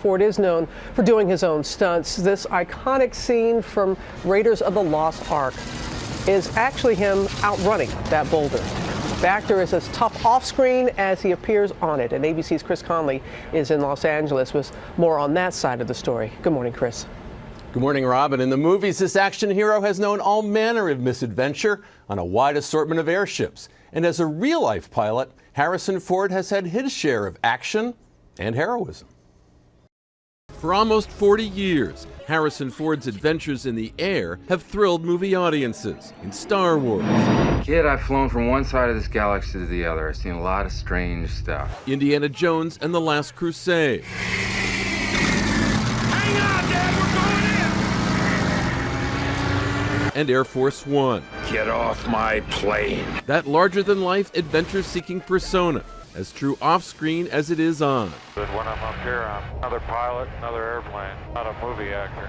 Ford is known for doing his own stunts. This iconic scene from Raiders of the Lost Ark is actually him outrunning that boulder. The actor is as tough off screen as he appears on it. And ABC's Chris Conley is in Los Angeles with more on that side of the story. Good morning, Chris. Good morning, Robin. In the movies, this action hero has known all manner of misadventure on a wide assortment of airships. And as a real-life pilot, Harrison Ford has had his share of action and heroism. For almost 40 years, Harrison Ford's adventures in the air have thrilled movie audiences. In Star Wars, Kid, I've flown from one side of this galaxy to the other. I've seen a lot of strange stuff. Indiana Jones and the Last Crusade, Hang on, Dad, we're going in! and Air Force One. Get off my plane. That larger-than-life adventure-seeking persona, as true off-screen as it is on. But when I'm up here, I'm another pilot, another airplane, not a movie actor.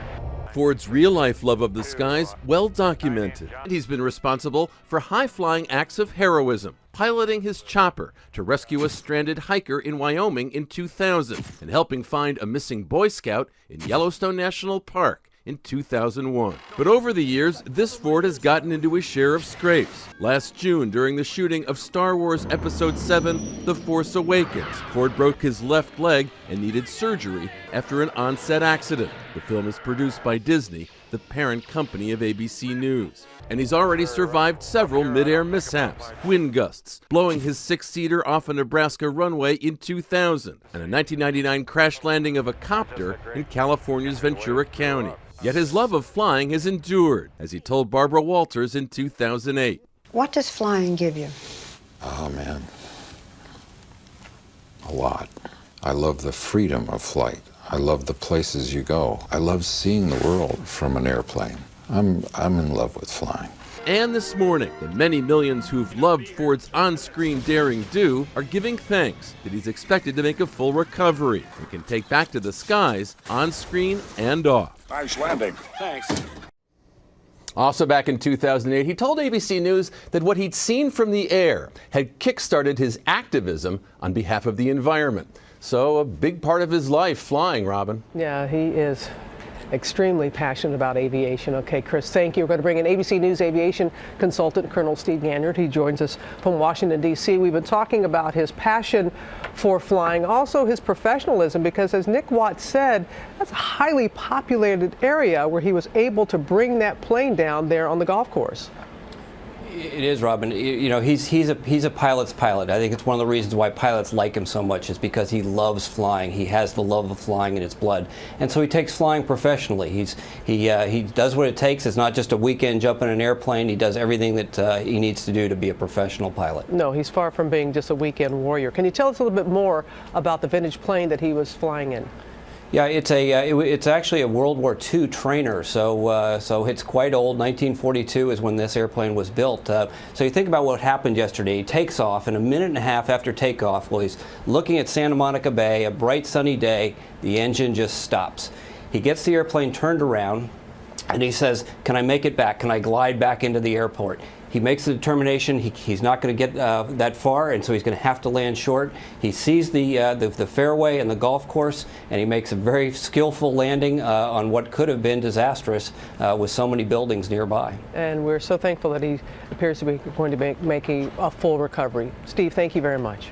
Ford's real-life love of the skies, well documented. He's been responsible for high-flying acts of heroism, piloting his chopper to rescue a stranded hiker in Wyoming in 2000, and helping find a missing Boy Scout in Yellowstone National Park in 2001. But over the years, this Ford has gotten into his share of scrapes. Last June, during the shooting of Star Wars Episode 7, The Force Awakens, Ford broke his left leg and needed surgery after an on-set accident. The film is produced by Disney, the parent company of ABC News. And he's already survived several mid-air mishaps, wind gusts, blowing his six-seater off a Nebraska runway in 2000, and a 1999 crash landing of a copter in California's Ventura County. Yet his love of flying has endured, as he told Barbara Walters in 2008. What does flying give you? Oh, man. A lot. I love the freedom of flight. I love the places you go. I love seeing the world from an airplane. I'm in love with flying. And this morning, the many millions who've loved Ford's on-screen daring do are giving thanks that he's expected to make a full recovery and can take back to the skies on-screen and off. Nice landing. Thanks. Also back in 2008, he told ABC News that what he'd seen from the air had kick-started his activism on behalf of the environment. So a big part of his life flying, Robin. Yeah, he is extremely passionate about aviation. Okay, Chris, thank you. We're going to bring in ABC News aviation consultant Colonel Steve Ganyard. He joins us from Washington, D.C. We've been talking about his passion for flying, also his professionalism, because as Nick Watts said, that's a highly populated area where he was able to bring that plane down there on the golf course. It is, Robin. You know, he's a pilot's pilot. I think it's one of the reasons why pilots like him so much is because he loves flying. He has the love of flying in his blood, and so he takes flying professionally. He does what it takes. It's not just a weekend jump in an airplane. He does everything that he needs to do to be a professional pilot. No, he's far from being just a weekend warrior. Can you tell us a little bit more about the vintage plane that he was flying in? Yeah, it's actually a World War II trainer, so it's quite old. 1942 is when this airplane was built. So you think about what happened yesterday. He takes off, and a minute and a half after takeoff, well, he's looking at Santa Monica Bay, a bright sunny day, the engine just stops. He gets the airplane turned around, and he says, "Can I make it back? Can I glide back into the airport?" He makes the determination he's not going to get that far, and so he's going to have to land short. He sees the fairway and the golf course, and he makes a very skillful landing on what could have been disastrous with so many buildings nearby. And we're so thankful that he appears to be going to make a full recovery. Steve, thank you very much.